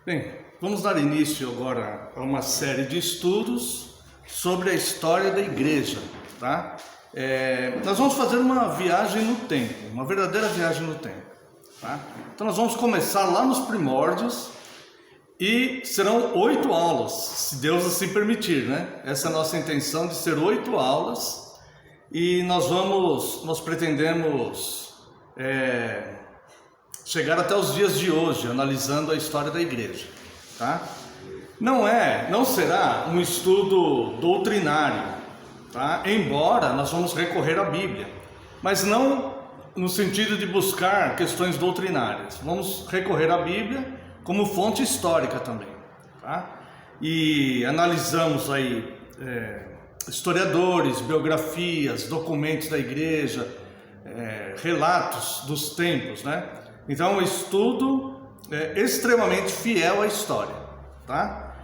Bem, vamos dar início agora a uma série de estudos sobre a história da igreja, tá? Nós vamos fazer uma viagem no tempo, uma verdadeira viagem no tempo, tá? Então nós vamos começar lá nos primórdios e serão 8 aulas, se Deus assim permitir, né? Essa é a nossa intenção de ser 8 aulas e nós pretendemos chegar até os dias de hoje, analisando a história da igreja, tá? Não será um estudo doutrinário, tá? Embora nós vamos recorrer à Bíblia, mas não no sentido de buscar questões doutrinárias. Vamos recorrer à Bíblia como fonte histórica também, tá? E analisamos aí historiadores, biografias, documentos da igreja, relatos dos tempos, né? Então é um estudo extremamente fiel à história, tá?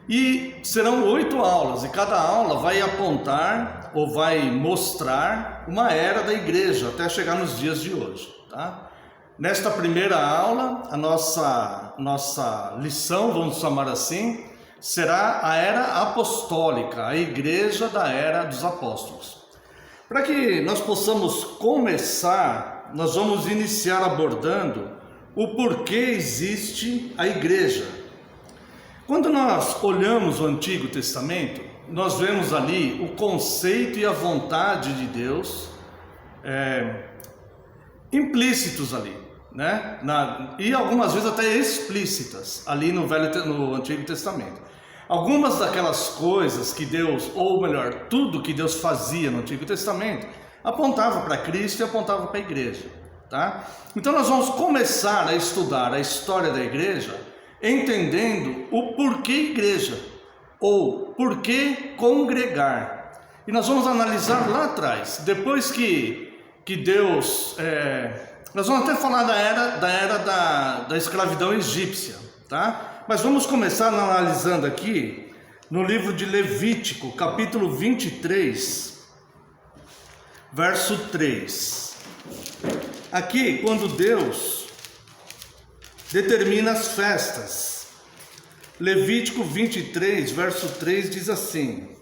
E serão 8 aulas, e cada aula vai apontar ou vai mostrar uma era da igreja até chegar nos dias de hoje, tá? Nesta primeira aula, a nossa lição, vamos chamar assim, será a era apostólica, a igreja da era dos apóstolos. Para que nós possamos começar, nós vamos iniciar abordando o porquê existe a igreja. Quando nós olhamos o Antigo Testamento, nós vemos ali o conceito e a vontade de Deus implícitos ali, né? E algumas vezes até explícitas ali no Antigo Testamento. Algumas daquelas coisas que Deus, ou melhor, tudo que Deus fazia no Antigo Testamento, apontava para Cristo e apontava para a igreja, tá? Então nós vamos começar a estudar a história da igreja entendendo o porquê igreja, ou porquê congregar. E nós vamos analisar lá atrás, depois que Deus... nós vamos até falar da era da escravidão egípcia, tá? Mas vamos começar analisando aqui no livro de Levítico, capítulo 23, verso 3. Aqui, quando Deus determina as festas, Levítico 23, verso 3 diz assim: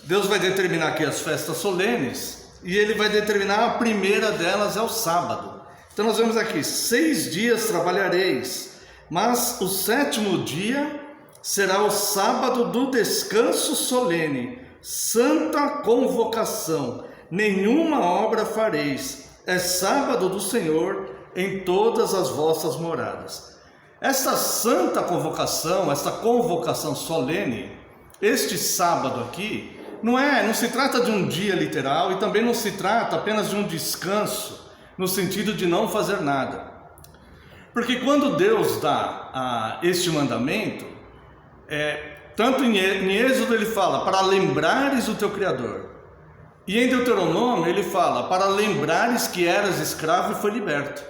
Deus vai determinar aqui as festas solenes, e Ele vai determinar a primeira delas é o sábado. Então nós vemos aqui: 6 dias trabalhareis, mas o 7º dia será o sábado do descanso solene, santa convocação, nenhuma obra fareis, é sábado do Senhor em todas as vossas moradas. Esta santa convocação, esta convocação solene, este sábado aqui, não se trata de um dia literal, e também não se trata apenas de um descanso, no sentido de não fazer nada. Porque quando Deus dá este mandamento, tanto em Êxodo ele fala, para lembrares o teu Criador. E em Deuteronômio ele fala, para lembrares que eras escravo e foi liberto.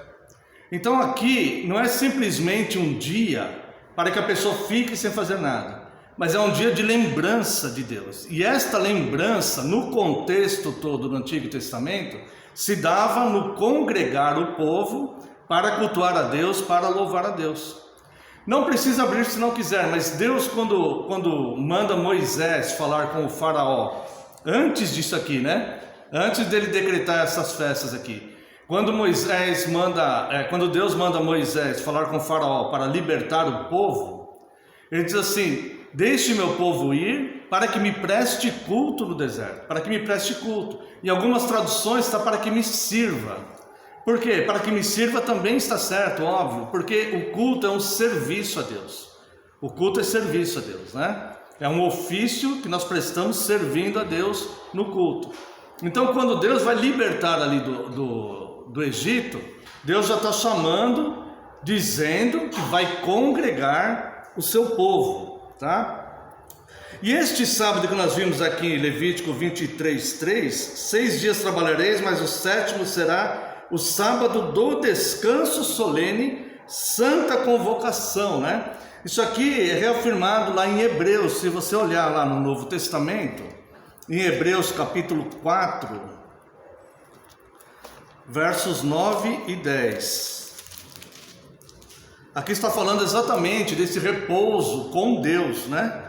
Então aqui não é simplesmente um dia para que a pessoa fique sem fazer nada, mas é um dia de lembrança de Deus. E esta lembrança, no contexto todo do Antigo Testamento, se dava no congregar o povo para cultuar a Deus, para louvar a Deus. Não precisa abrir se não quiser, mas Deus quando manda Moisés falar com o faraó, antes disso aqui, né? Antes dele decretar essas festas aqui, quando Deus manda Moisés falar com o faraó para libertar o povo, ele diz assim: deixe meu povo ir para que me preste culto no deserto, para que me preste culto. Em algumas traduções está para que me sirva. Por quê? Para que me sirva também está certo, óbvio, porque o culto é um serviço a Deus. O culto é serviço a Deus, né? É um ofício que nós prestamos servindo a Deus no culto. Então quando Deus vai libertar ali do Egito, Deus já está chamando, dizendo que vai congregar o seu povo, tá? E este sábado que nós vimos aqui em Levítico 23, 3, 6 dias trabalhareis, mas o 7º será o sábado do descanso solene, santa convocação, né? Isso aqui é reafirmado lá em Hebreus, se você olhar lá no Novo Testamento, em Hebreus capítulo 4, versos 9 e 10. Aqui está falando exatamente desse repouso com Deus, né?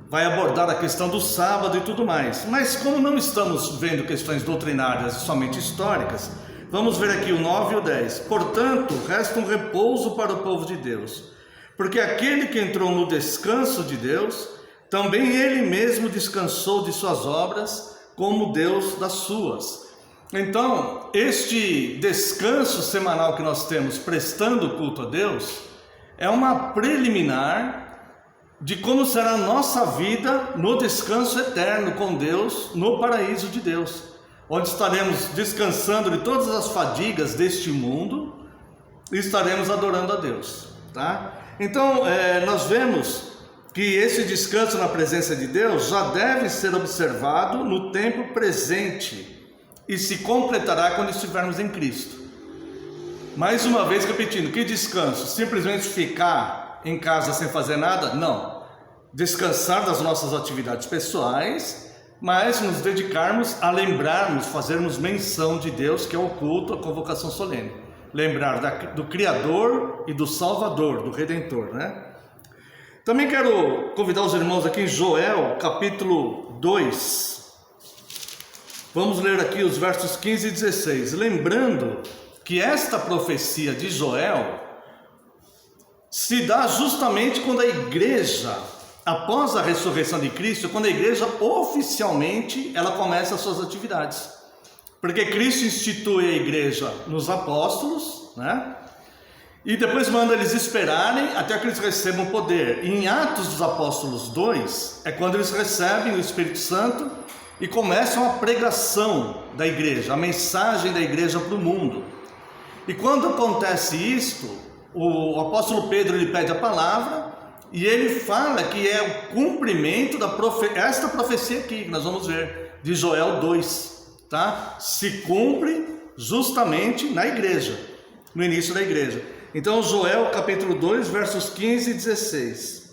Vai abordar a questão do sábado e tudo mais. Mas como não estamos vendo questões doutrinárias somente históricas, vamos ver aqui o 9 e o 10. Portanto, resta um repouso para o povo de Deus, porque aquele que entrou no descanso de Deus, também ele mesmo descansou de suas obras, como Deus das suas. Então, este descanso semanal que nós temos prestando culto a Deus, é uma preliminar de como será a nossa vida no descanso eterno com Deus, no paraíso de Deus, onde estaremos descansando de todas as fadigas deste mundo e estaremos adorando a Deus, tá? Então, nós vemos que esse descanso na presença de Deus já deve ser observado no tempo presente e se completará quando estivermos em Cristo. Mais uma vez repetindo, que descanso? Simplesmente ficar em casa sem fazer nada? Não. Descansar das nossas atividades pessoais, mas nos dedicarmos a lembrarmos, fazermos menção de Deus, que é o culto, a convocação solene. Lembrar do Criador e do Salvador, do Redentor, né? Também quero convidar os irmãos aqui em Joel, capítulo 2. Vamos ler aqui os versos 15 e 16. Lembrando que esta profecia de Joel se dá justamente quando a igreja, após a ressurreição de Cristo, quando a igreja oficialmente ela começa as suas atividades. Porque Cristo institui a igreja nos apóstolos, né? E depois manda eles esperarem até que eles recebam poder. E em Atos dos Apóstolos 2, é quando eles recebem o Espírito Santo e começam a pregação da igreja, a mensagem da igreja para o mundo. E quando acontece isto, o apóstolo Pedro ele pede a palavra e ele fala que é o cumprimento esta profecia aqui, que nós vamos ver, de Joel 2, tá? Se cumpre justamente na igreja, no início da igreja. Então, Joel capítulo 2, versos 15 e 16.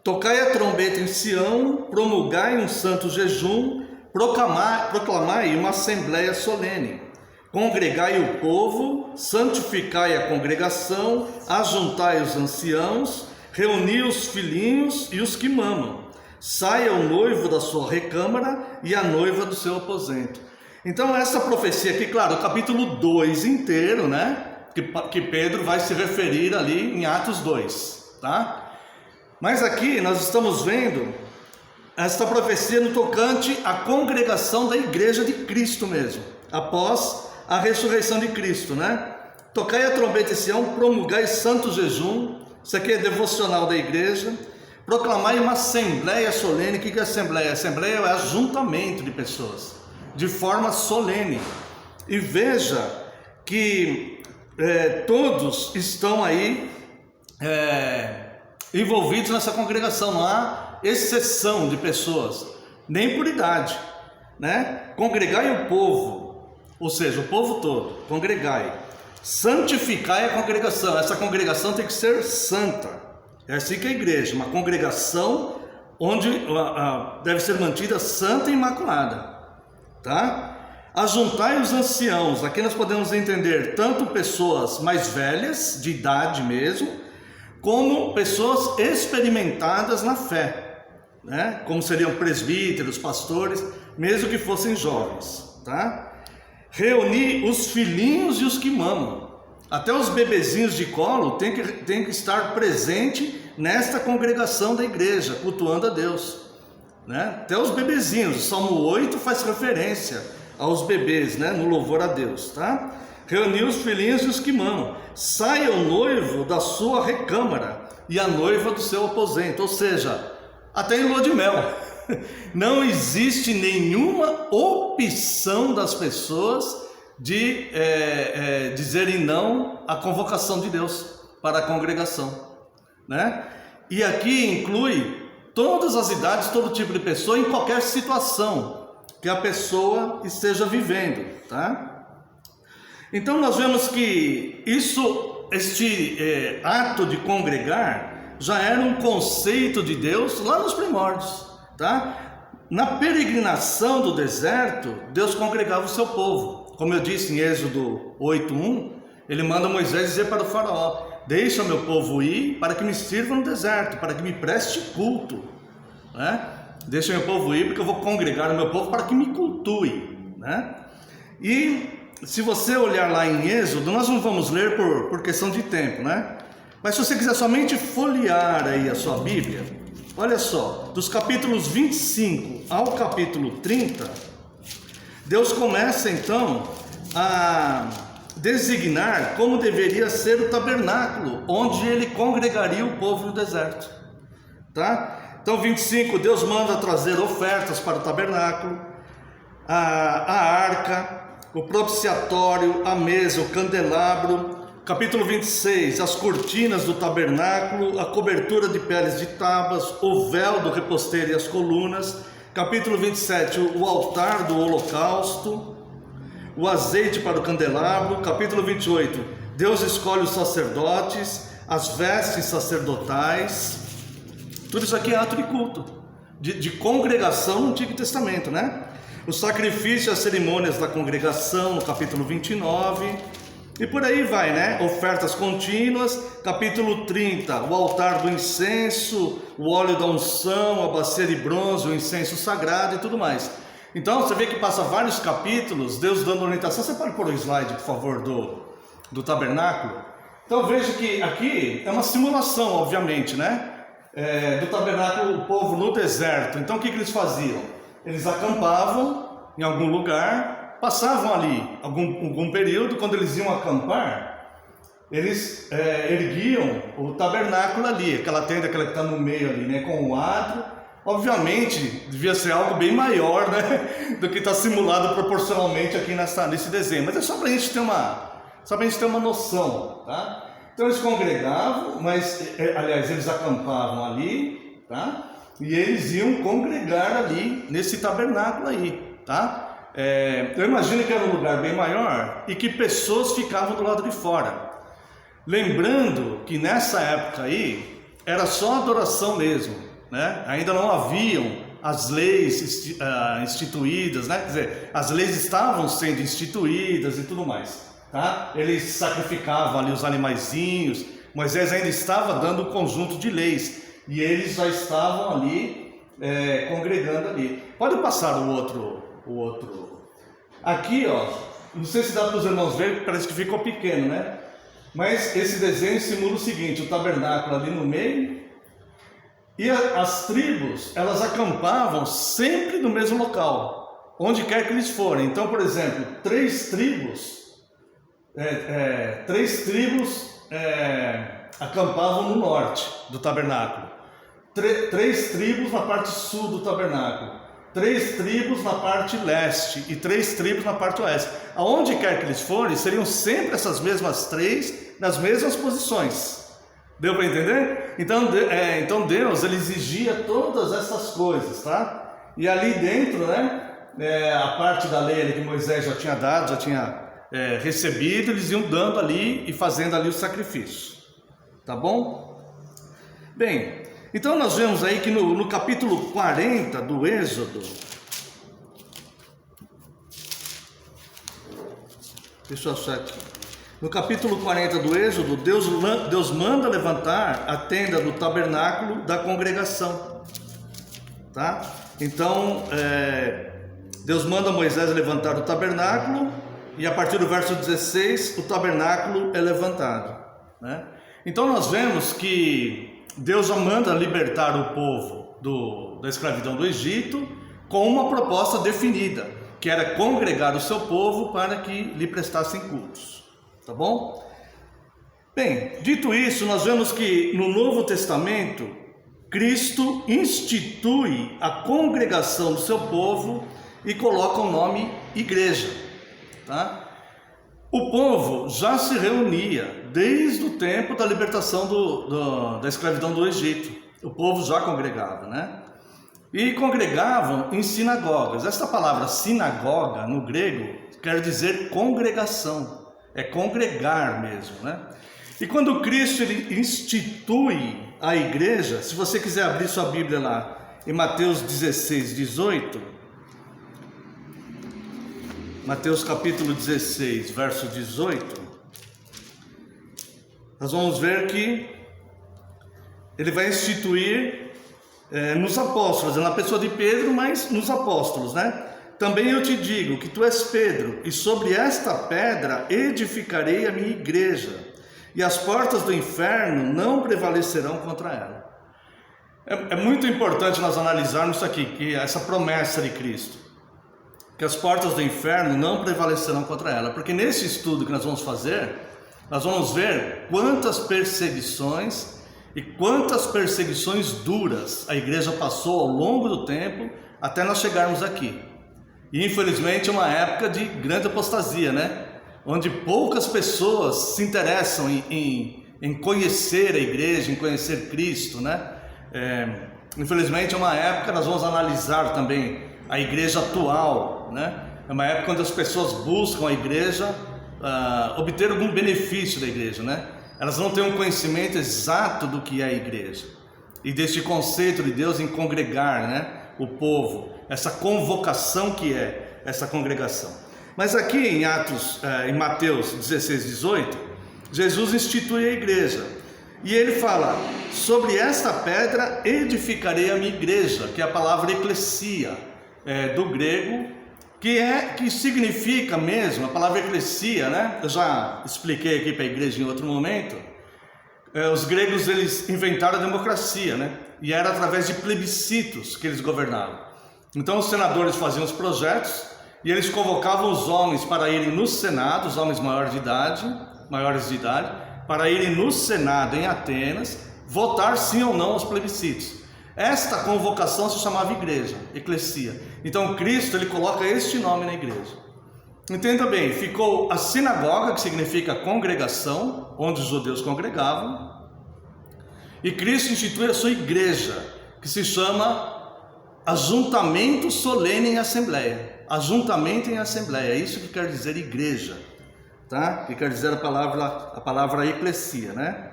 Tocai a trombeta em Sião, promulgai um santo jejum, proclamai uma assembleia solene, congregai o povo, santificai a congregação, ajuntai os anciãos, reuni os filhinhos e os que mamam, saia o noivo da sua recâmara e a noiva do seu aposento. Então essa profecia aqui, claro, o capítulo 2 inteiro, né, que Pedro vai se referir ali em Atos 2, tá? Mas aqui nós estamos vendo esta profecia no tocante à congregação da igreja de Cristo mesmo, após a ressurreição de Cristo, né? Tocai a trombeta em Sião, promulgai santo jejum, isso aqui é devocional da igreja, proclamai uma assembleia solene. O que é assembleia? Assembleia é ajuntamento de pessoas, de forma solene. E veja que todos estão aí envolvidos nessa congregação, não há exceção de pessoas, nem por idade, né? Congregai o povo, ou seja, o povo todo, congregai, santificai a congregação. Essa congregação tem que ser santa, é assim que é a igreja, uma congregação onde deve ser mantida santa e imaculada, tá? Ajuntai os anciãos. Aqui nós podemos entender tanto pessoas mais velhas, de idade mesmo, como pessoas experimentadas na fé, né? Como seriam presbíteros, pastores, mesmo que fossem jovens, tá? Reunir os filhinhos e os que mamam. Até os bebezinhos de colo tem que estar presente nesta congregação da igreja, cultuando a Deus, né? Até os bebezinhos, o Salmo 8 faz referência aos bebês, né? No louvor a Deus, tá? Reunir os filhinhos e os que mamam. Saia o noivo da sua recâmara e a noiva do seu aposento. Ou seja, até em lua de mel. Não existe nenhuma opção das pessoas de dizerem não à convocação de Deus para a congregação, né? E aqui inclui todas as idades, todo tipo de pessoa, em qualquer situação que a pessoa esteja vivendo, tá? Então nós vemos que este ato de congregar já era um conceito de Deus lá nos primórdios, tá? Na peregrinação do deserto, Deus congregava o seu povo, Como eu disse em Êxodo 8:1, ele manda Moisés dizer para o faraó: deixa meu povo ir para que me sirva no deserto, para que me preste culto, né? Deixa meu povo ir porque eu vou congregar o meu povo para que me cultue, né? E se você olhar lá em Êxodo, nós não vamos ler por questão de tempo, né? Mas se você quiser somente folhear aí a sua Bíblia, olha só, dos capítulos 25 ao capítulo 30, Deus começa então a designar como deveria ser o tabernáculo, onde ele congregaria o povo no deserto, tá? Então 25, Deus manda trazer ofertas para o tabernáculo, a arca, o propiciatório, a mesa, o candelabro. Capítulo 26, as cortinas do tabernáculo, a cobertura de peles de tábuas, o véu do reposteiro e as colunas. Capítulo 27, o altar do holocausto, o azeite para o candelabro. Capítulo 28, Deus escolhe os sacerdotes, as vestes sacerdotais. Tudo isso aqui é ato de culto, de congregação no Antigo Testamento, né? O sacrifício e as cerimônias da congregação, no capítulo 29, e por aí vai, né? Ofertas contínuas. Capítulo 30, o altar do incenso, o óleo da unção, a bacia de bronze, o incenso sagrado e tudo mais. Então você vê que passa vários capítulos, Deus dando orientação. Você pode pôr o slide, por favor, do tabernáculo? Então veja que aqui é uma simulação, obviamente, né? Do tabernáculo, o povo no deserto. Então o que eles faziam? Eles acampavam em algum lugar, passavam ali algum período. Quando eles iam acampar, eles erguiam o tabernáculo ali, aquela tenda, aquela que está no meio ali, né, com o adro. Obviamente devia ser algo bem maior, né, do que está simulado proporcionalmente aqui nesse desenho, mas é só para a gente ter uma noção, tá? Então eles congregavam, mas aliás eles acampavam ali, tá? E eles iam congregar ali nesse tabernáculo aí, tá? Eu imagino que era um lugar bem maior e que pessoas ficavam do lado de fora. Lembrando que nessa época aí era só adoração mesmo, né? Ainda não haviam as leis instituídas, né? Quer dizer, as leis estavam sendo instituídas e tudo mais, tá? Eles sacrificavam ali os animaizinhos. Moisés ainda estava dando um conjunto de leis e eles já estavam ali congregando ali. Pode passar o outro. Aqui, ó, não sei se dá para os irmãos verem, parece que ficou pequeno, né? Mas esse desenho simula o seguinte: o tabernáculo ali no meio, e as tribos, elas acampavam sempre no mesmo local, onde quer que eles forem. Então, por exemplo, três tribos acampavam no norte do tabernáculo, três tribos na parte sul do tabernáculo, três tribos na parte leste e três tribos na parte oeste. Aonde quer que eles forem, seriam sempre essas mesmas três, nas mesmas posições. Deu para entender? Então Deus, ele exigia todas essas coisas, tá? E ali dentro, né, a parte da lei ali que Moisés já tinha dado, já tinha recebido, eles iam dando ali e fazendo ali o sacrifício, tá bom? Bem, então nós vemos aí que no capítulo 40 do Êxodo, deixa eu achar aqui, no capítulo 40 do Êxodo, Deus manda levantar a tenda do tabernáculo da congregação, tá? Então, Deus manda Moisés levantar o tabernáculo, e a partir do verso 16, o tabernáculo é levantado, né? Então nós vemos que Deus já manda libertar o povo da escravidão do Egito com uma proposta definida, que era congregar o seu povo para que lhe prestassem cultos, tá bom? Bem, dito isso, nós vemos que no Novo Testamento, Cristo institui a congregação do seu povo e coloca o nome igreja, tá? O povo já se reunia desde o tempo da libertação da escravidão do Egito. O povo já congregava, né? E congregavam em sinagogas. Esta palavra sinagoga, no grego, quer dizer congregação. É congregar mesmo, né? E quando Cristo ele institui a igreja, se você quiser abrir sua Bíblia lá, em Mateus 16, 18... Mateus capítulo 16, verso 18, nós vamos ver que ele vai instituir nos apóstolos, na pessoa de Pedro, mas nos apóstolos, né? Também eu te digo que tu és Pedro, e sobre esta pedra edificarei a minha igreja, e as portas do inferno não prevalecerão contra ela. É muito importante nós analisarmos isso aqui, que essa promessa de Cristo, que as portas do inferno não prevalecerão contra ela, porque nesse estudo que nós vamos fazer, nós vamos ver quantas perseguições e quantas perseguições duras a igreja passou ao longo do tempo até nós chegarmos aqui. E infelizmente é uma época de grande apostasia, né? Onde poucas pessoas se interessam em conhecer a igreja, em conhecer Cristo, né? Infelizmente é uma época, nós vamos analisar também a igreja atual, né? É uma época onde as pessoas buscam a igreja, obter algum benefício da igreja, né? Elas não têm um conhecimento exato do que é a igreja e deste conceito de Deus em congregar, né? O povo, essa convocação que é essa congregação. Mas aqui em em Mateus 16, 18, Jesus institui a igreja e ele fala: sobre esta pedra edificarei a minha igreja, que é a palavra eclesia, do grego, que significa mesmo, a palavra eclesia, né? Eu já expliquei aqui para a igreja em outro momento. Os gregos, eles inventaram a democracia, né? E era através de plebiscitos que eles governavam. Então os senadores faziam os projetos e eles convocavam os homens para irem no Senado, os homens maiores de idade, para irem no Senado em Atenas, votar sim ou não aos plebiscitos. Esta convocação se chamava igreja, eclesia. Então Cristo, ele coloca este nome na igreja. Entenda bem, ficou a sinagoga, que significa congregação, onde os judeus congregavam, e Cristo institui a sua igreja, que se chama ajuntamento solene em assembleia. Ajuntamento em assembleia, é isso que quer dizer igreja, tá? Que quer dizer a palavra eclesia, né?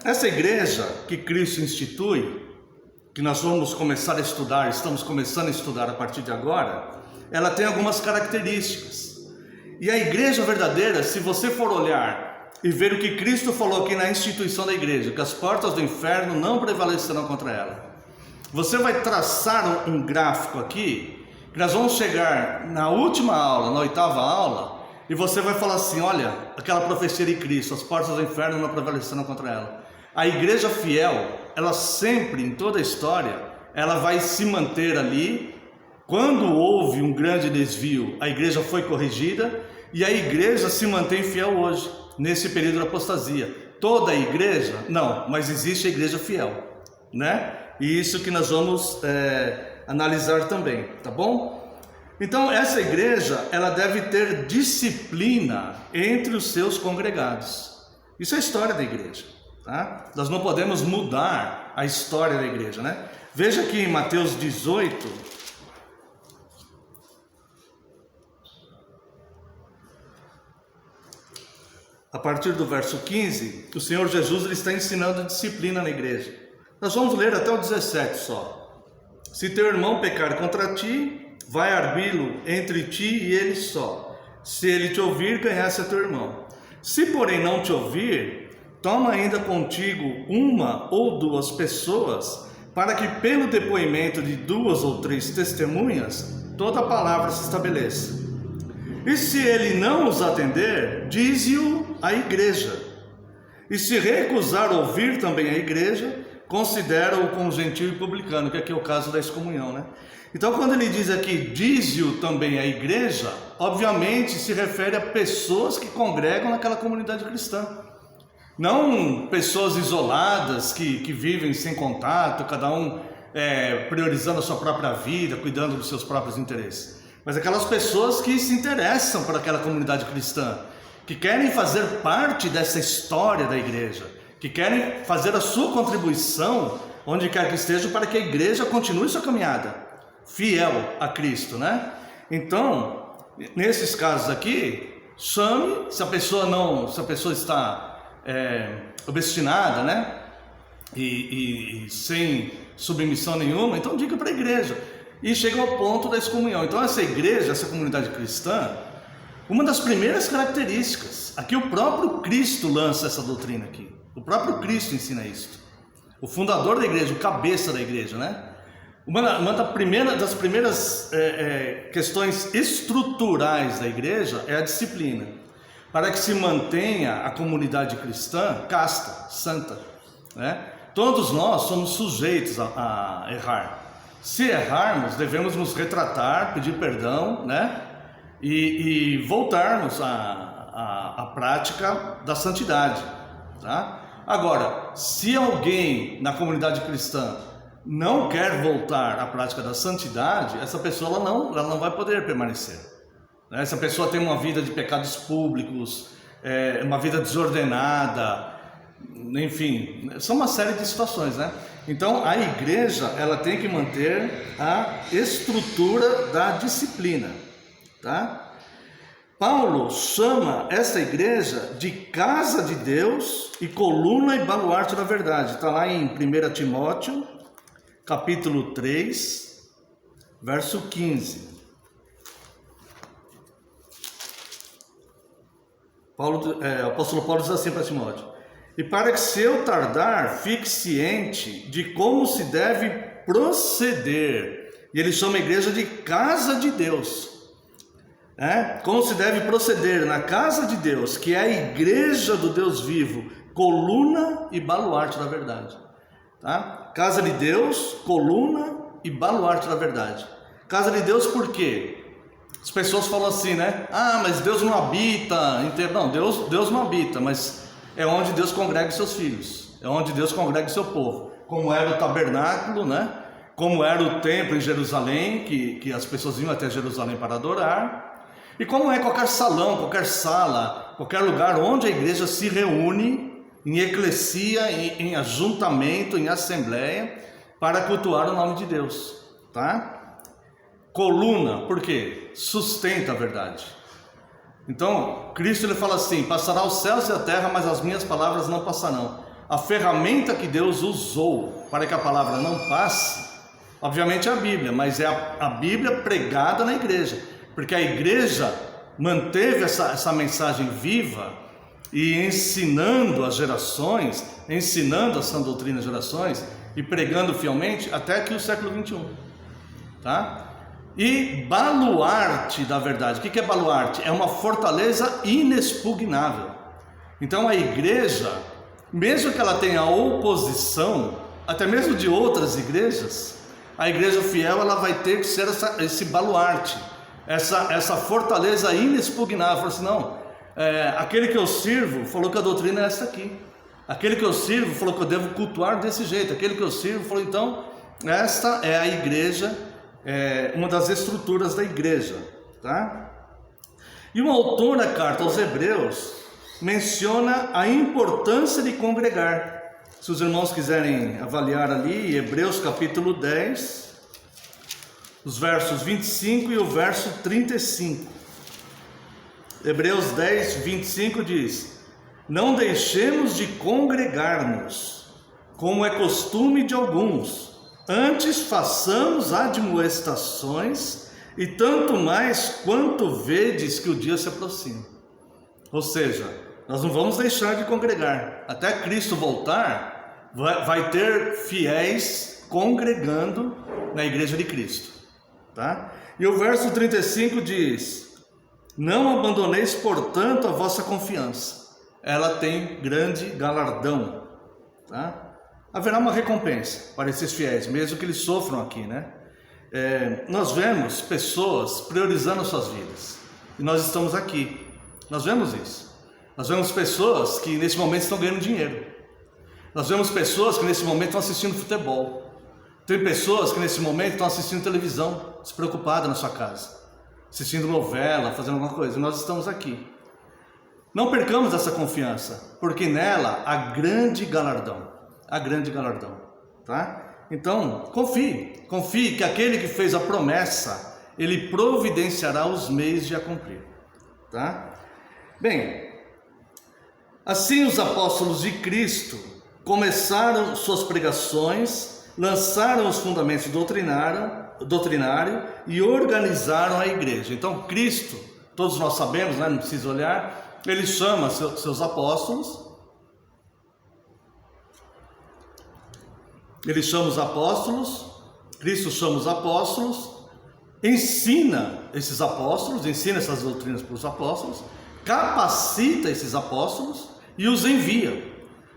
Essa igreja que Cristo institui, que nós vamos começar a estudar, estamos começando a estudar a partir de agora, ela tem algumas características. E a igreja verdadeira, se você for olhar e ver o que Cristo falou aqui na instituição da igreja, que as portas do inferno não prevalecerão contra ela, você vai traçar um gráfico aqui, que nós vamos chegar na última aula, na 8ª aula, e você vai falar assim: olha, aquela profecia de Cristo, as portas do inferno não prevalecerão contra ela. A igreja fiel, ela sempre, em toda a história, ela vai se manter ali. Quando houve um grande desvio, a igreja foi corrigida, e a igreja se mantém fiel hoje, nesse período de apostasia. Toda a igreja? Não, mas existe a igreja fiel, né? E isso que nós vamos analisar também, tá bom? Então essa igreja, ela deve ter disciplina entre os seus congregados. Isso é a história da igreja, tá? Nós não podemos mudar a história da igreja, né? Veja aqui em Mateus 18, a partir do verso 15, o Senhor Jesus, ele está ensinando disciplina na igreja. Nós vamos ler até o 17 só. Se teu irmão pecar contra ti, vai arguí-lo entre ti e ele só. Se ele te ouvir, ganhasse a teu irmão. Se porém não te ouvir, toma ainda contigo uma ou duas pessoas, para que pelo depoimento de 2 ou 3 testemunhas, toda a palavra se estabeleça. E se ele não os atender, dize-o à igreja. E se recusar ouvir também a igreja, considera-o como gentil e publicano, que aqui é o caso da excomunhão, né? Então quando ele diz aqui, dize-o também à igreja, obviamente se refere a pessoas que congregam naquela comunidade cristã. Não pessoas isoladas que vivem sem contato, cada um priorizando a sua própria vida, cuidando dos seus próprios interesses. Mas aquelas pessoas que se interessam por aquela comunidade cristã, que querem fazer parte dessa história da igreja, que querem fazer a sua contribuição onde quer que esteja para que a igreja continue sua caminhada fiel a Cristo, né? Então, nesses casos aqui, chame, se a pessoa está obstinada, né? E sem submissão nenhuma, então diga para a igreja. e chega ao ponto da excomunhão. Então essa igreja, essa comunidade cristã, uma das primeiras características, aqui o próprio Cristo lança essa doutrina aqui, o próprio Cristo ensina isso, o fundador da igreja, o cabeça da igreja, né? Uma das primeiras questões estruturais da igreja é a disciplina, para que se mantenha a comunidade cristã casta, santa, né? Todos nós somos sujeitos a errar. Se errarmos, devemos nos retratar, pedir perdão, né? E voltarmos à prática da santidade, tá? Agora, se alguém na comunidade cristã não quer voltar à prática da santidade, essa pessoa ela não vai poder permanecer. Essa pessoa tem uma vida de pecados públicos, uma vida desordenada, enfim, são uma série de situações, né? Então a igreja ela tem que manter a estrutura da disciplina, tá? Paulo chama essa igreja de casa de Deus e coluna e baluarte da verdade. Está lá em 1 Timóteo, capítulo 3, verso 15. O apóstolo Paulo diz assim para Timóteo: e para que se eu tardar, fique ciente de como se deve proceder. E ele chama a igreja de casa de Deus. Como se deve proceder na casa de Deus, que é a igreja do Deus vivo, coluna e baluarte da verdade, tá? Casa de Deus, coluna e baluarte da verdade. Casa de Deus por quê? As pessoas falam assim, né? Ah, mas Deus não habita inteiro. Não, Deus não habita, mas é onde Deus congrega os seus filhos, é onde Deus congrega o seu povo, como era o tabernáculo, né? Como era o templo em Jerusalém, que as pessoas iam até Jerusalém para adorar. E como é qualquer salão, qualquer sala, qualquer lugar onde a igreja se reúne em eclesia, em ajuntamento, em assembleia, para cultuar o nome de Deus, tá? Coluna, por quê? Sustenta a verdade. Então, Cristo ele fala assim: passará os céus e a terra, mas as minhas palavras não passarão. A ferramenta que Deus usou para que a palavra não passe, obviamente é a Bíblia, mas é a Bíblia pregada na igreja. Porque a igreja manteve essa mensagem viva e ensinando as gerações, ensinando a sã doutrina às gerações e pregando fielmente até aqui o século 21, tá? E baluarte da verdade. O que é baluarte? É uma fortaleza inexpugnável. Então a igreja, mesmo que ela tenha oposição, até mesmo de outras igrejas, a igreja fiel ela vai ter que ser esse baluarte, essa fortaleza inexpugnável. Fala assim, não, aquele que eu sirvo falou que a doutrina é essa aqui, aquele que eu sirvo falou que eu devo cultuar desse jeito, aquele que eu sirvo falou, então esta é a igreja, uma das estruturas da igreja, tá? E o autor da carta aos Hebreus menciona a importância de congregar. Se os irmãos quiserem avaliar ali, Hebreus capítulo 10, os versos 25 e o verso 35. Hebreus 10, 25 diz: não deixemos de congregar-nos, como é costume de alguns, antes façamos admoestações, e tanto mais quanto vedes que o dia se aproxima. Ou seja, nós não vamos deixar de congregar. Até Cristo voltar, vai ter fiéis congregando na igreja de Cristo, tá? E o verso 35 diz: não abandoneis, portanto, a vossa confiança. Ela tem grande galardão, tá? Haverá uma recompensa para esses fiéis, mesmo que eles sofram aqui, né? Nós vemos pessoas priorizando suas vidas, e nós estamos aqui, nós vemos isso. Nós vemos pessoas que nesse momento estão ganhando dinheiro, nós vemos pessoas que nesse momento estão assistindo futebol, tem pessoas que nesse momento estão assistindo televisão, despreocupada na sua casa, assistindo novela, fazendo alguma coisa, e nós estamos aqui. Não percamos essa confiança, porque nela há grande galardão, tá? Então, confie que aquele que fez a promessa, ele providenciará os meios de a cumprir, tá? Bem, assim os apóstolos de Cristo começaram suas pregações lançaram os fundamentos doutrinário e organizaram a igreja. Então Cristo, todos nós sabemos, né? Não precisa olhar, ele chama seus apóstolos, Cristo chama os apóstolos, ensina essas doutrinas para os apóstolos, capacita esses apóstolos e os envia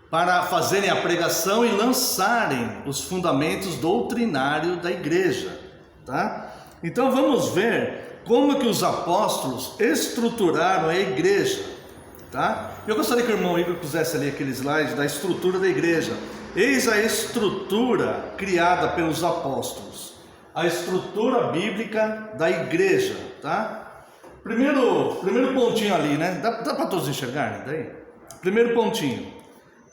para fazerem a pregação e lançarem os fundamentos doutrinários da igreja, tá? Então vamos ver como que os apóstolos estruturaram a igreja, tá? Eu gostaria que o irmão Igor pusesse ali aquele slide da estrutura da igreja. Eis a estrutura criada pelos apóstolos, a estrutura bíblica da igreja, tá? Primeiro pontinho ali, né? Dá para todos enxergarem daí? Primeiro pontinho,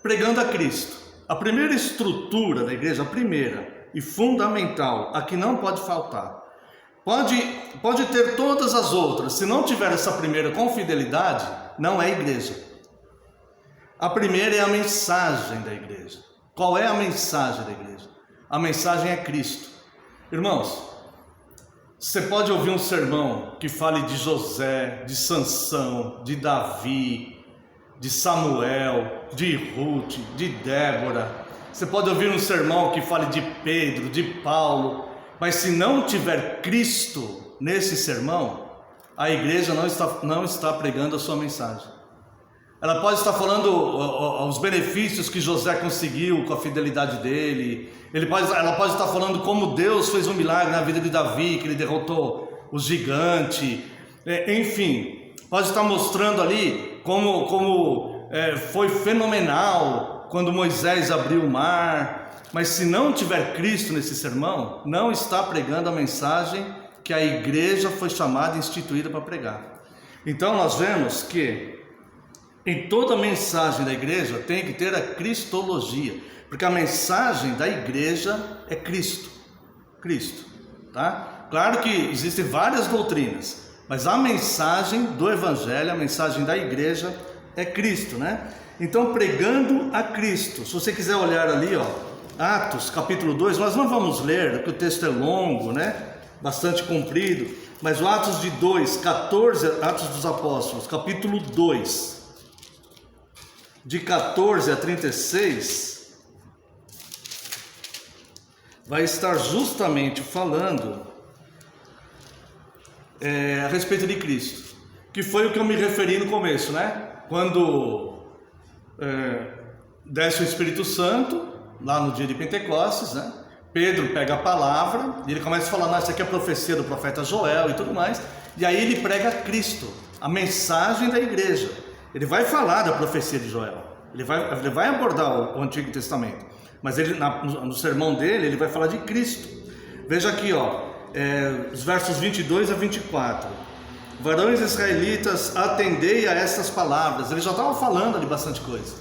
pregando a Cristo. A primeira estrutura da igreja, a primeira e fundamental, a que não pode faltar. Pode ter todas as outras, se não tiver essa primeira com fidelidade, não é igreja. A primeira é a mensagem da igreja. Qual é a mensagem da igreja? A mensagem é Cristo. Irmãos, você pode ouvir um sermão que fale de José, de Sansão, de Davi, de Samuel, de Ruth, de Débora. Você pode ouvir um sermão que fale de Pedro, de Paulo, mas se não tiver Cristo nesse sermão, a igreja não está pregando a sua mensagem. Ela pode estar falando os benefícios que José conseguiu com a fidelidade dele. Ela pode estar falando como Deus fez um milagre na vida de Davi, que ele derrotou o gigante. Enfim, pode estar mostrando ali como foi fenomenal quando Moisés abriu o mar. Mas se não tiver Cristo nesse sermão, não está pregando a mensagem que a igreja foi chamada e instituída para pregar. Então nós vemos que em toda mensagem da igreja tem que ter a cristologia, porque a mensagem da igreja é Cristo, tá? Claro que existem várias doutrinas, mas a mensagem do evangelho, a mensagem da igreja é Cristo, né? Então, pregando a Cristo. Se você quiser olhar ali, ó, Atos capítulo 2, nós não vamos ler, porque o texto é longo, né? Bastante comprido, mas o Atos de 2, 14, Atos dos Apóstolos, capítulo 2, de 14 a 36, vai estar justamente falando a respeito de Cristo, que foi o que eu me referi no começo, né? Quando desce o Espírito Santo, lá no dia de Pentecostes, né? Pedro pega a palavra e ele começa a falar, não, isso aqui é a profecia do profeta Joel e tudo mais, e aí ele prega Cristo, a mensagem da igreja. Ele vai falar da profecia de Joel, ele vai abordar o Antigo Testamento, mas ele, no sermão dele, ele vai falar de Cristo. Veja aqui, ó, os versos 22 a 24. Varões israelitas, atendei a estas palavras. Ele já estava falando de bastante coisa.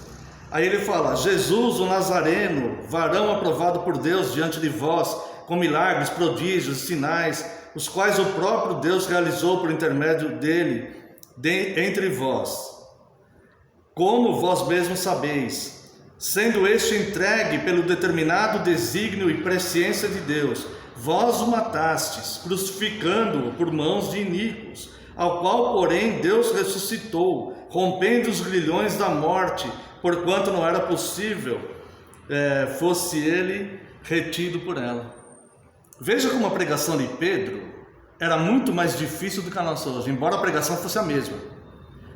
Aí ele fala, Jesus o Nazareno, varão aprovado por Deus diante de vós, com milagres, prodígios e sinais, os quais o próprio Deus realizou por intermédio dele, entre vós. Como vós mesmos sabeis, sendo este entregue pelo determinado desígnio e presciência de Deus, vós o matastes, crucificando-o por mãos de iníquos, ao qual, porém, Deus ressuscitou, rompendo os grilhões da morte, porquanto não era possível fosse ele retido por ela. Veja como a pregação de Pedro era muito mais difícil do que a nossa hoje, embora a pregação fosse a mesma,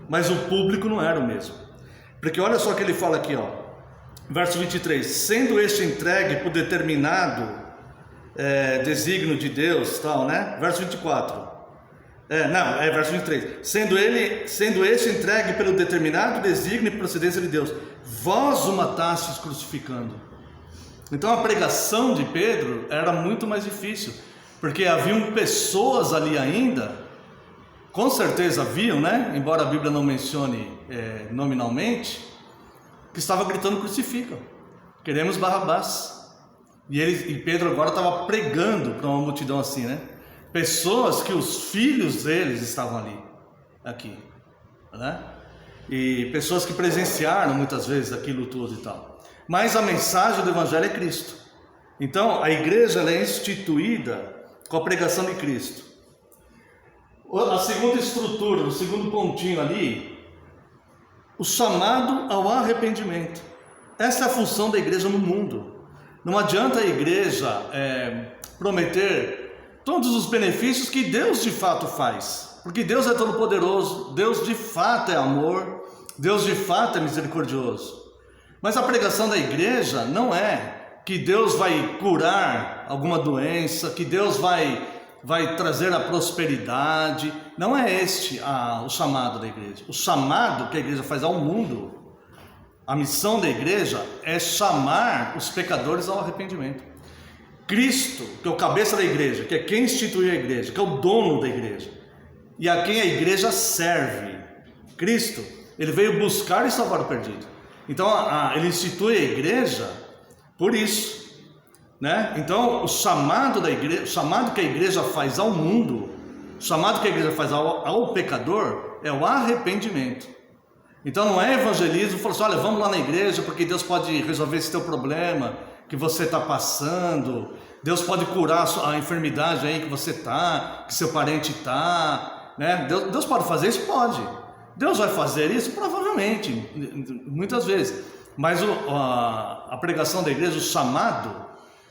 mas o público não era o mesmo. Porque olha só o que ele fala aqui, ó, verso 23, sendo este entregue por determinado desígnio de Deus, tal, né? Verso 24, verso 23, sendo este entregue pelo determinado desígnio e procedência de Deus, vós o matastes crucificando. Então a pregação de Pedro era muito mais difícil, porque haviam pessoas ali ainda, com certeza haviam, né? Embora a Bíblia não mencione nominalmente, que estava gritando crucificam, queremos Barrabás. E Pedro agora estava pregando para uma multidão assim, né? Pessoas que os filhos deles estavam aqui, né? E pessoas que presenciaram muitas vezes aquilo tudo e tal. Mas a mensagem do Evangelho é Cristo. Então, a igreja ela é instituída com a pregação de Cristo. A segunda estrutura, o segundo pontinho ali, o chamado ao arrependimento. Essa é a função da igreja no mundo. Não adianta a igreja prometer todos os benefícios que Deus de fato faz. Porque Deus é todo poderoso, Deus de fato é amor, Deus de fato é misericordioso. Mas a pregação da igreja não é que Deus vai curar alguma doença, que Deus vai trazer a prosperidade. Não é este o chamado da igreja. O chamado que a igreja faz ao mundo, a missão da igreja é chamar os pecadores ao arrependimento. Cristo, que é o cabeça da igreja, que é quem instituiu a igreja, que é o dono da igreja, e a quem a igreja serve, Cristo, ele veio buscar e salvar o perdido. Então ele institui a igreja por isso, né? Então o chamado da igreja, o chamado que a igreja faz ao mundo, o chamado que a igreja faz ao pecador é o arrependimento. Então não é evangelismo, falar assim, olha, vamos lá na igreja porque Deus pode resolver esse teu problema que você está passando, Deus pode curar a enfermidade aí que você está, que seu parente está, né? Deus pode fazer isso? Pode. Deus vai fazer isso? Provavelmente, muitas vezes. Mas a pregação da igreja, o chamado,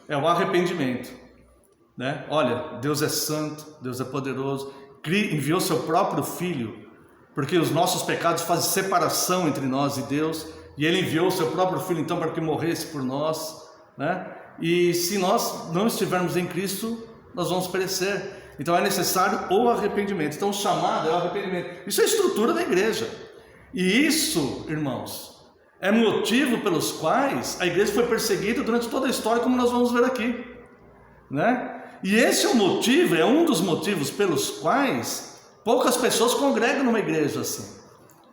é o arrependimento, né? Olha, Deus é santo, Deus é poderoso, enviou seu próprio Filho, porque os nossos pecados fazem separação entre nós e Deus, e Ele enviou o seu próprio Filho então para que morresse por nós, né? E se nós não estivermos em Cristo, nós vamos perecer. Então é necessário o arrependimento. Então o chamado é o arrependimento. Isso é a estrutura da igreja. E isso, irmãos, é motivo pelos quais a igreja foi perseguida durante toda a história, como nós vamos ver aqui, né? E esse é o motivo, é um dos motivos pelos quais poucas pessoas congregam numa igreja assim.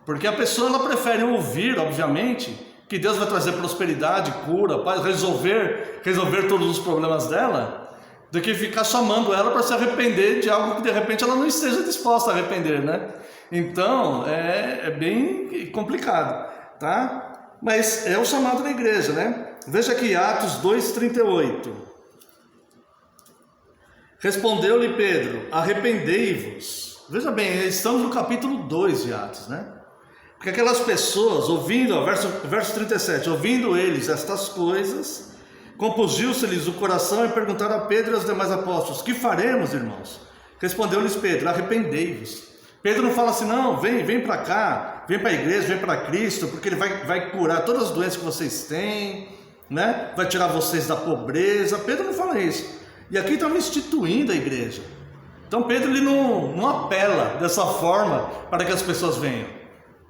Porque a pessoa ela prefere ouvir, obviamente, que Deus vai trazer prosperidade, cura, paz, resolver todos os problemas dela, do que ficar chamando ela para se arrepender de algo que de repente ela não esteja disposta a arrepender, né? Então é bem complicado, tá? Mas é o chamado da igreja, né? Veja aqui Atos 2:38. Respondeu-lhe Pedro, arrependei-vos. Veja bem, estamos no capítulo 2 de Atos, né? Porque aquelas pessoas, ouvindo, verso 37, ouvindo eles estas coisas, compungiu-se-lhes o coração e perguntaram a Pedro e aos demais apóstolos, que faremos, irmãos? Respondeu-lhes Pedro, arrependei-vos. Pedro não fala assim, não, vem para cá, vem para a igreja, vem para Cristo, porque Ele vai curar todas as doenças que vocês têm, né? Vai tirar vocês da pobreza. Pedro não fala isso. E aqui estava instituindo a igreja. Então Pedro ele não apela dessa forma para que as pessoas venham.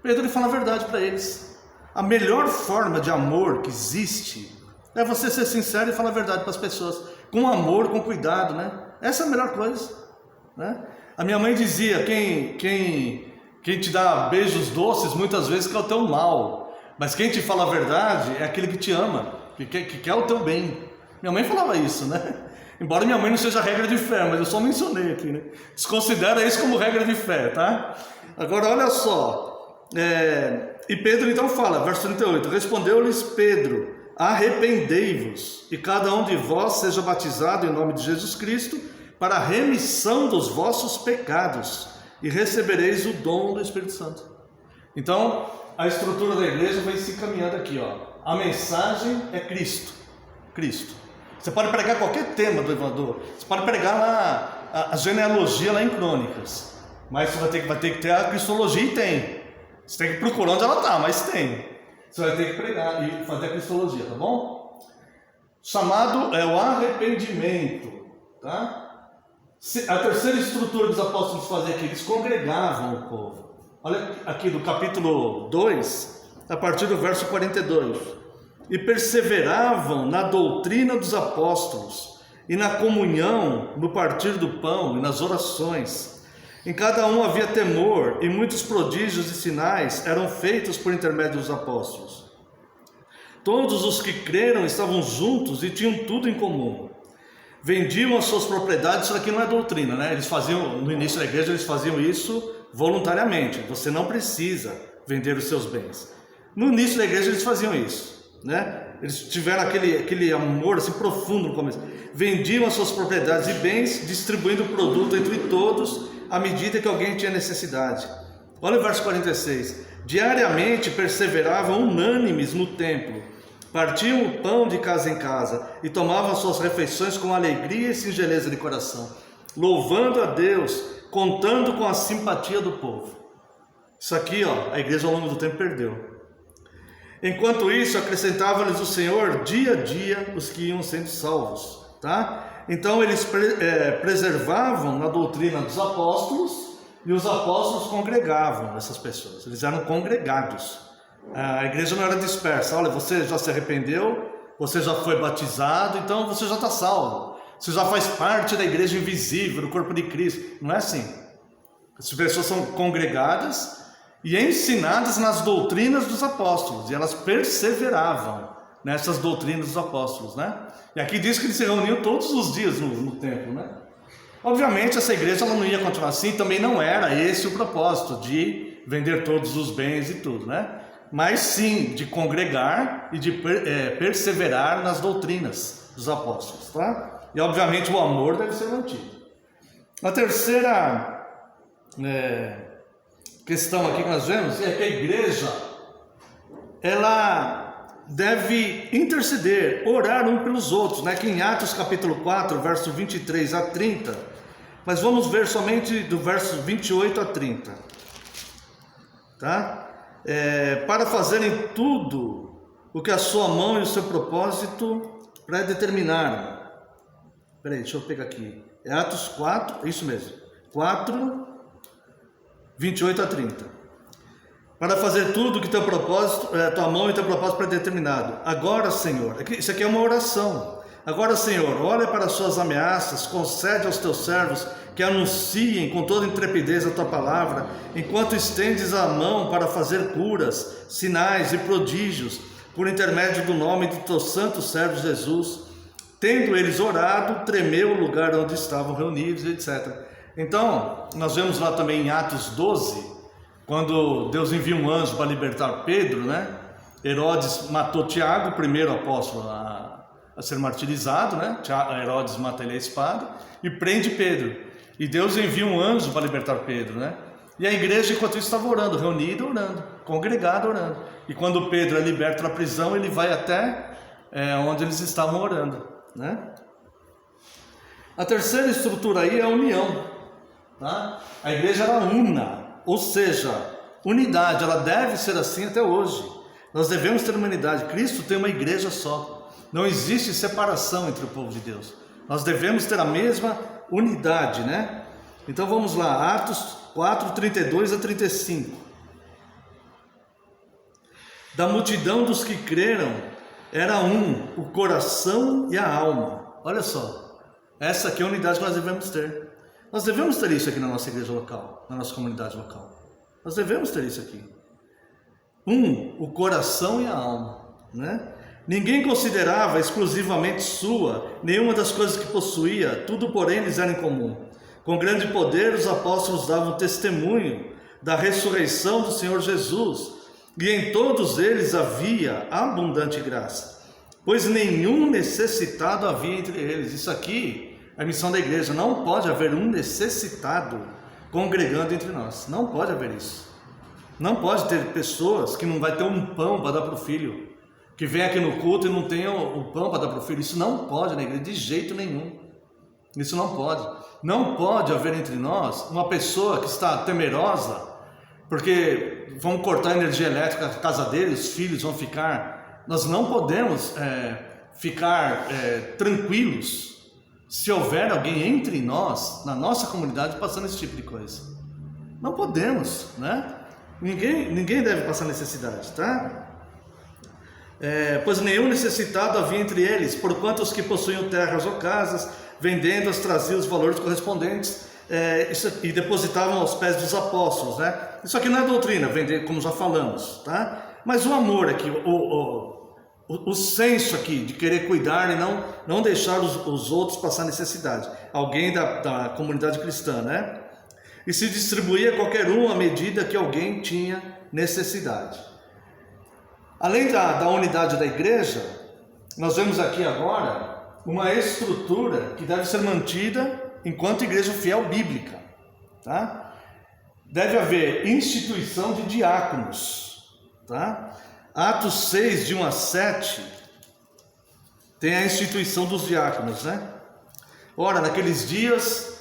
Pedro ele fala a verdade para eles. A melhor forma de amor que existe é você ser sincero e falar a verdade para as pessoas, com amor, com cuidado, né? Essa é a melhor coisa, né? A minha mãe dizia, quem te dá beijos doces muitas vezes quer o teu mal, mas quem te fala a verdade é aquele que te ama, que quer o teu bem. Minha mãe falava isso, né? Embora minha mãe não seja regra de fé, mas eu só mencionei aqui, né? Desconsidera isso como regra de fé, tá? Agora olha só, e Pedro então fala, verso 38, respondeu-lhes Pedro, arrependei-vos e cada um de vós seja batizado em nome de Jesus Cristo para a remissão dos vossos pecados e recebereis o dom do Espírito Santo. Então a estrutura da igreja vai se encaminhando aqui, ó. A mensagem é Cristo. Você pode pregar qualquer tema do Evangelho, você pode pregar lá a genealogia lá em Crônicas, mas você vai ter que ter a cristologia, e tem. Você tem que procurar onde ela está, mas tem. Você vai ter que pregar e fazer a cristologia, tá bom? Chamado é o arrependimento, tá? A terceira estrutura que os apóstolos faziam aqui, eles congregavam o povo. Olha aqui do capítulo 2, a partir do verso 42. E perseveravam na doutrina dos apóstolos, e na comunhão, no partir do pão e nas orações. Em cada um havia temor, e muitos prodígios e sinais eram feitos por intermédio dos apóstolos. Todos os que creram estavam juntos e tinham tudo em comum. Vendiam as suas propriedades. Isso aqui não é doutrina, né? Eles faziam, no início da igreja, eles faziam isso voluntariamente. Você não precisa vender os seus bens. No início da igreja eles faziam isso, né? Eles tiveram aquele amor assim, profundo no começo. Vendiam as suas propriedades e bens, distribuindo o produto entre todos, à medida que alguém tinha necessidade. Olha o verso 46. Diariamente perseveravam unânimes no templo, partiam o pão de casa em casa e tomavam suas refeições com alegria e singeleza de coração, louvando a Deus, contando com a simpatia do povo. Isso aqui, a igreja ao longo do tempo perdeu. Enquanto isso, acrescentava-lhes o Senhor dia a dia os que iam sendo salvos, tá? Então eles preservavam na doutrina dos apóstolos, e os apóstolos congregavam essas pessoas, eles eram congregados. A igreja não era dispersa. Olha, você já se arrependeu, você já foi batizado, então você já está salvo, você já faz parte da igreja invisível, do corpo de Cristo. Não é assim. As pessoas são congregadas e ensinadas nas doutrinas dos apóstolos, e elas perseveravam nessas doutrinas dos apóstolos, né? E aqui diz que eles se reuniam todos os dias no templo, né? Obviamente essa igreja ela não ia continuar assim, também não era esse o propósito de vender todos os bens e tudo, né? Mas sim de congregar e de perseverar nas doutrinas dos apóstolos, tá? E obviamente o amor deve ser mantido. A terceira questão aqui que nós vemos é que a igreja ela deve interceder, orar um pelos outros, né? Que em Atos capítulo 4, verso 23 a 30, mas vamos ver somente do verso 28 a 30, tá? Para fazerem tudo o que a sua mão e o seu propósito predeterminaram. Peraí, deixa eu pegar aqui. É Atos 4, isso mesmo, 4, 28 a 30. Para fazer tudo que teu propósito, tua mão e teu propósito predeterminado. Agora, Senhor, isso aqui é uma oração. Agora, Senhor, olha para as suas ameaças, concede aos teus servos que anunciem com toda intrepidez a tua palavra, enquanto estendes a mão para fazer curas, sinais e prodígios, por intermédio do nome do teu santo servo Jesus. Tendo eles orado, tremeu o lugar onde estavam reunidos, etc. Então, nós vemos lá também em Atos 12, quando Deus envia um anjo para libertar Pedro, né? Herodes matou Tiago, o primeiro apóstolo a ser martirizado, né? Herodes mata ele à espada e prende Pedro. E Deus envia um anjo para libertar Pedro, né? E a igreja, enquanto isso, estava orando, reunida, orando, congregada, orando. E quando Pedro é liberto da prisão, ele vai até onde eles estavam orando, né? A terceira estrutura aí é a união, tá? A igreja era una, ou seja, unidade, ela deve ser assim até hoje. Nós devemos ter uma unidade. Cristo tem uma igreja só. Não existe separação entre o povo de Deus. Nós devemos ter a mesma unidade, né? Então vamos lá, Atos 4, 32 a 35. Da multidão dos que creram, era um, o coração e a alma. Olha só, essa aqui é a unidade que nós devemos ter. Nós devemos ter isso aqui na nossa igreja local, na nossa comunidade local. Nós devemos ter isso aqui. O coração e a alma, né? Ninguém considerava exclusivamente sua nenhuma das coisas que possuía, tudo porém lhes era em comum. Com grande poder os apóstolos davam testemunho da ressurreição do Senhor Jesus, e em todos eles havia abundante graça, pois nenhum necessitado havia entre eles. Isso aqui é a missão da igreja. Não pode haver um necessitado congregando entre nós. Não pode haver isso. Não pode ter pessoas que não vai ter um pão para dar para o filho, que vem aqui no culto e não tem o pão para dar para o filho. Isso não pode na igreja, de jeito nenhum. Isso não pode. Não pode haver entre nós uma pessoa que está temerosa, porque vão cortar a energia elétrica da casa dele, os filhos vão ficar... Nós não podemos ficar tranquilos se houver alguém entre nós, na nossa comunidade, passando esse tipo de coisa. Não podemos, né? Ninguém deve passar necessidade, tá? Pois nenhum necessitado havia entre eles, porquanto os que possuíam terras ou casas, vendendo-as, traziam os valores correspondentes e depositavam aos pés dos apóstolos, né? Isso aqui não é doutrina, vender, como já falamos, tá? Mas o amor aqui, o senso aqui de querer cuidar e não deixar os outros passar necessidade, alguém da comunidade cristã, né? E se distribuía qualquer um à medida que alguém tinha necessidade. Além da unidade da igreja, nós vemos aqui agora uma estrutura que deve ser mantida enquanto igreja fiel bíblica, tá? Deve haver instituição de diáconos, tá? Atos 6, de 1 a 7, tem a instituição dos diáconos, né? Ora, naqueles dias,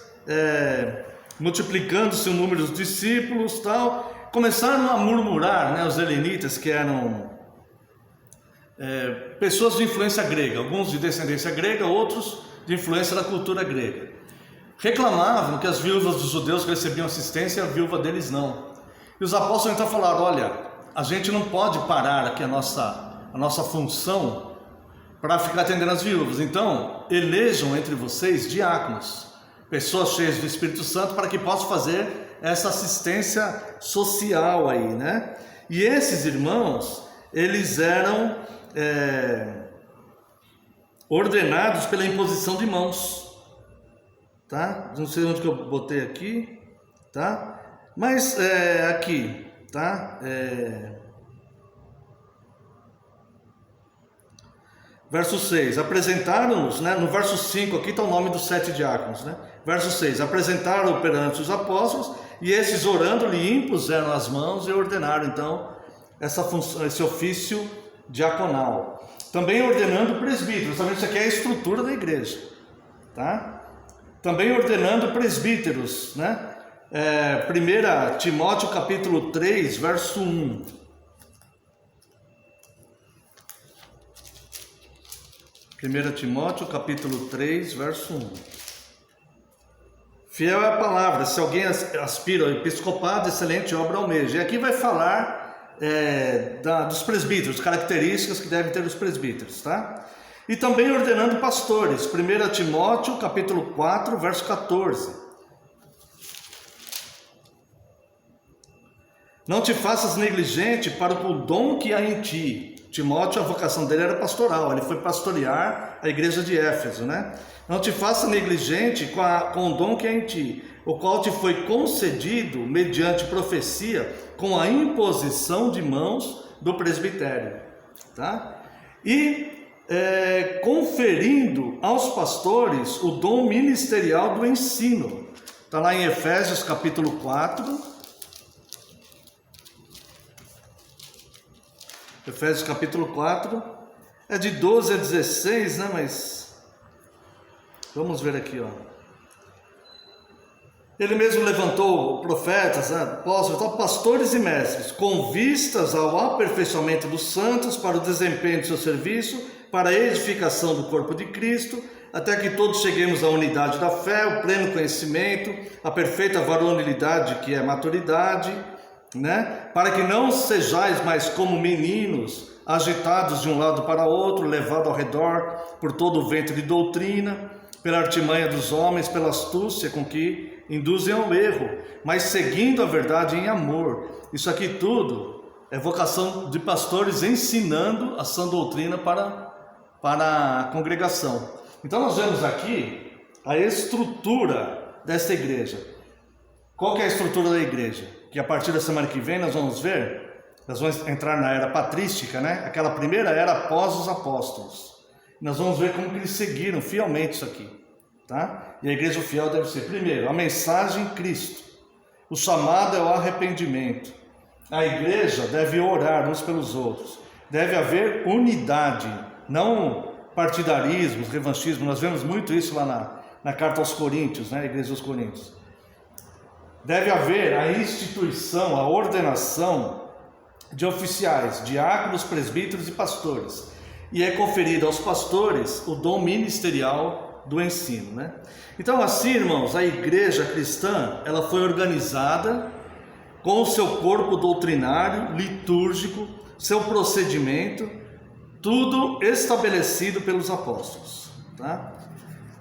multiplicando-se o número dos discípulos, tal, começaram a murmurar, né, os helenitas, que eram pessoas de influência grega, alguns de descendência grega, outros de influência da cultura grega. Reclamavam que as viúvas dos judeus recebiam assistência e a viúva deles não. E os apóstolos então falaram: olha, a gente não pode parar aqui a nossa função para ficar atendendo as viúvas. Então, elejam entre vocês diáconos, pessoas cheias do Espírito Santo, para que possam fazer essa assistência social aí, né? E esses irmãos, eles eram ordenados pela imposição de mãos, tá? Não sei onde que eu botei aqui, tá? Mas aqui, tá? Verso 6, apresentaram-nos, né? No verso 5 aqui está o nome dos 7 diáconos, né? Verso 6, apresentaram perante os apóstolos, e esses orando lhe impuseram as mãos e ordenaram então esse ofício diaconal. Também ordenando presbíteros, também isso aqui é a estrutura da igreja, tá? Também ordenando presbíteros, né? 1 Timóteo capítulo 3, verso 1. Timóteo capítulo 3, verso 1. Fiel é a palavra, se alguém aspira ao episcopado, excelente obra almeja. E aqui vai falar dos presbíteros, características que devem ter os presbíteros, tá? E também ordenando pastores, 1 Timóteo capítulo 4, verso 14. Não te faças negligente para o dom que há em ti. Timóteo, a vocação dele era pastoral, ele foi pastorear a igreja de Éfeso, né? Não te faça negligente com o dom que há em ti, o qual te foi concedido mediante profecia, com a imposição de mãos do presbitério, tá? E conferindo aos pastores o dom ministerial do ensino. Está lá em Efésios capítulo 4. Efésios capítulo 4, é de 12 a 16, né? Mas vamos ver aqui, ó. Ele mesmo levantou profetas, apóstolos, pastores e mestres, com vistas ao aperfeiçoamento dos santos, para o desempenho do seu serviço, para a edificação do corpo de Cristo, até que todos cheguemos à unidade da fé, o pleno conhecimento, a perfeita varonilidade, que é maturidade, né? Para que não sejais mais como meninos, agitados de um lado para outro, levados ao redor por todo o vento de doutrina, pela artimanha dos homens, pela astúcia com que induzem ao erro, mas seguindo a verdade em amor. Isso aqui tudo é vocação de pastores ensinando a sã doutrina para a congregação. Então nós vemos aqui a estrutura desta igreja. Qual que é a estrutura da igreja? Que a partir da semana que vem nós vamos entrar na era patrística, né? Aquela primeira era após os apóstolos. Nós vamos ver como que eles seguiram fielmente isso aqui, tá? E a igreja fiel deve ser, primeiro, a mensagem Cristo. O chamado é o arrependimento. A igreja deve orar uns pelos outros. Deve haver unidade, não partidarismo, revanchismo. Nós vemos muito isso lá na carta aos Coríntios, né? A igreja dos Coríntios. Deve haver a instituição, a ordenação de oficiais, diáconos, presbíteros e pastores. E é conferido aos pastores o dom ministerial do ensino, né? Então, assim, irmãos, a igreja cristã, ela foi organizada com o seu corpo doutrinário, litúrgico, seu procedimento, tudo estabelecido pelos apóstolos, tá?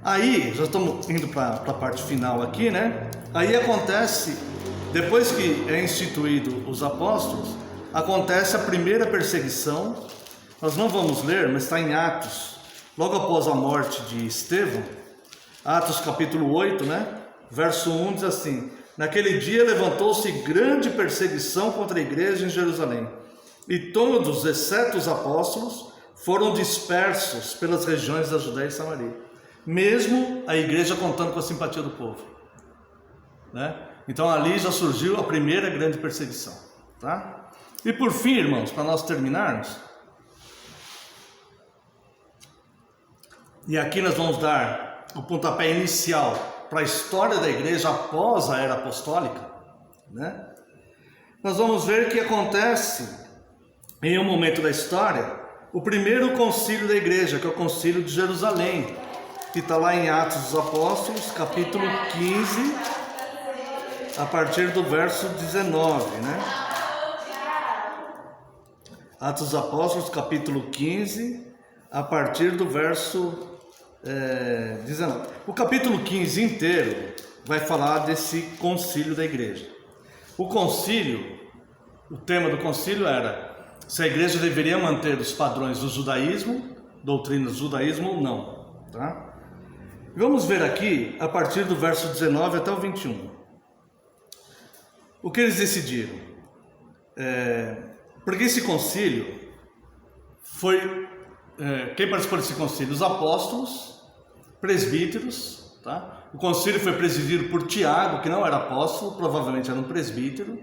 Aí, já estamos indo para a parte final aqui, né? Aí acontece, depois que é instituído os apóstolos, acontece a primeira perseguição. Nós não vamos ler, mas está em Atos, logo após a morte de Estevão, Atos capítulo 8, né? Verso 1 diz assim: naquele dia levantou-se grande perseguição contra a igreja em Jerusalém, e todos, exceto os apóstolos, foram dispersos pelas regiões da Judéia e Samaria, mesmo a igreja contando com a simpatia do povo, né? Então ali já surgiu a primeira grande perseguição, tá? E por fim, irmãos, para nós terminarmos, e aqui nós vamos dar o pontapé inicial para a história da igreja após a era apostólica, né? Nós vamos ver que acontece em um momento da história o primeiro concílio da igreja, que é o concílio de Jerusalém, que está lá em Atos dos Apóstolos, capítulo 15, a partir do verso 19, né? Atos dos Apóstolos, capítulo 15, a partir do verso 19. O capítulo 15 inteiro vai falar desse concílio da igreja. O concílio, o tema do concílio era se a igreja deveria manter os padrões do judaísmo, doutrinas do judaísmo ou não, tá? Vamos ver aqui, a partir do verso 19 até o 21. O que eles decidiram? Porque esse concílio foi... quem participou desse concílio? Os apóstolos, presbíteros, tá? O concílio foi presidido por Tiago, que não era apóstolo, provavelmente era um presbítero,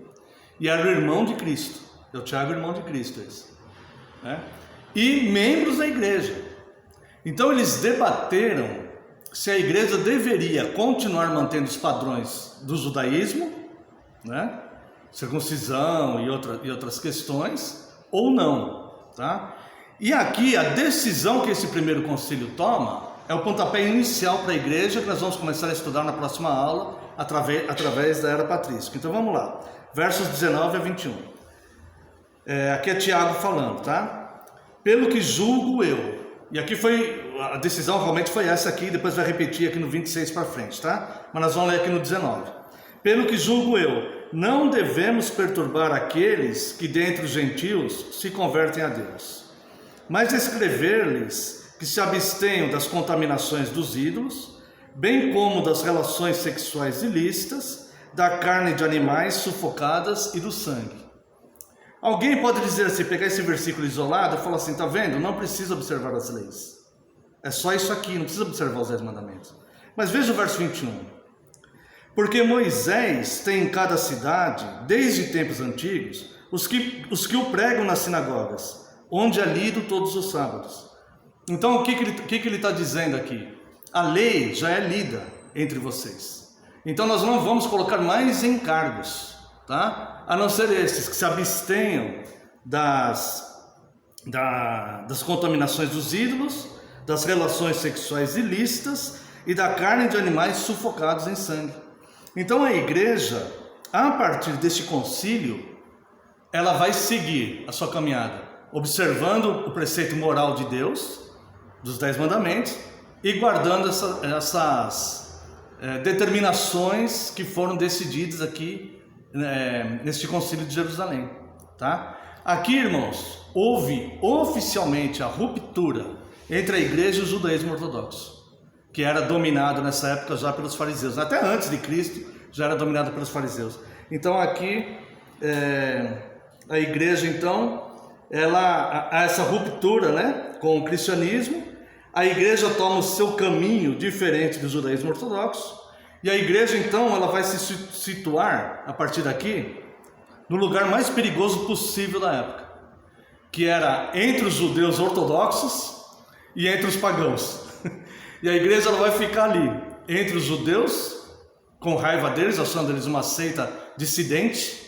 e era o irmão de Cristo. É o Tiago, irmão de Cristo, esse, né? E membros da igreja. Então eles debateram se a igreja deveria continuar mantendo os padrões do judaísmo, né? Circuncisão e outras questões, ou não, tá? E aqui a decisão que esse primeiro concílio toma é o pontapé inicial para a igreja, que nós vamos começar a estudar na próxima aula, através da era patrística. Então vamos lá, versos 19 a 21. Aqui é Tiago falando, tá? Pelo que julgo eu, e aqui a decisão realmente foi essa aqui, depois vai repetir aqui no 26 para frente, tá? Mas nós vamos ler aqui no 19. Pelo que julgo eu, não devemos perturbar aqueles que dentre os gentios se convertem a Deus, mas escrever-lhes que se abstenham das contaminações dos ídolos, bem como das relações sexuais ilícitas, da carne de animais sufocadas e do sangue. Alguém pode dizer assim, pegar esse versículo isolado e falar assim, tá vendo? Não precisa observar as leis. É só isso aqui, não precisa observar os 10 mandamentos. Mas veja o verso 21. Porque Moisés tem em cada cidade, desde tempos antigos, os que o pregam nas sinagogas, onde é lido todos os sábados. Então o que ele está dizendo aqui? A lei já é lida entre vocês. Então nós não vamos colocar mais encargos, tá? A não ser esses que se abstenham das contaminações dos ídolos, das relações sexuais ilícitas e da carne de animais sufocados em sangue. Então a igreja, a partir deste concílio, ela vai seguir a sua caminhada, observando o preceito moral de Deus, dos 10 mandamentos, e guardando essas determinações que foram decididas aqui neste concílio de Jerusalém, tá? Aqui, irmãos, houve oficialmente a ruptura entre a igreja e o judaísmo ortodoxo, que era dominado nessa época já pelos fariseus, até antes de Cristo já era dominado pelos fariseus. Então aqui a igreja, então, há essa ruptura, né, com o cristianismo. A igreja toma o seu caminho diferente do judaísmo ortodoxo, e a igreja então ela vai se situar a partir daqui no lugar mais perigoso possível da época, que era entre os judeus ortodoxos e entre os pagãos. E a igreja ela vai ficar ali entre os judeus, com raiva deles, achando eles uma seita dissidente,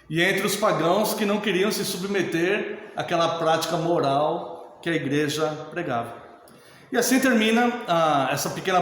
e entre os pagãos que não queriam se submeter àquela prática moral que a igreja pregava. E assim termina essa pequena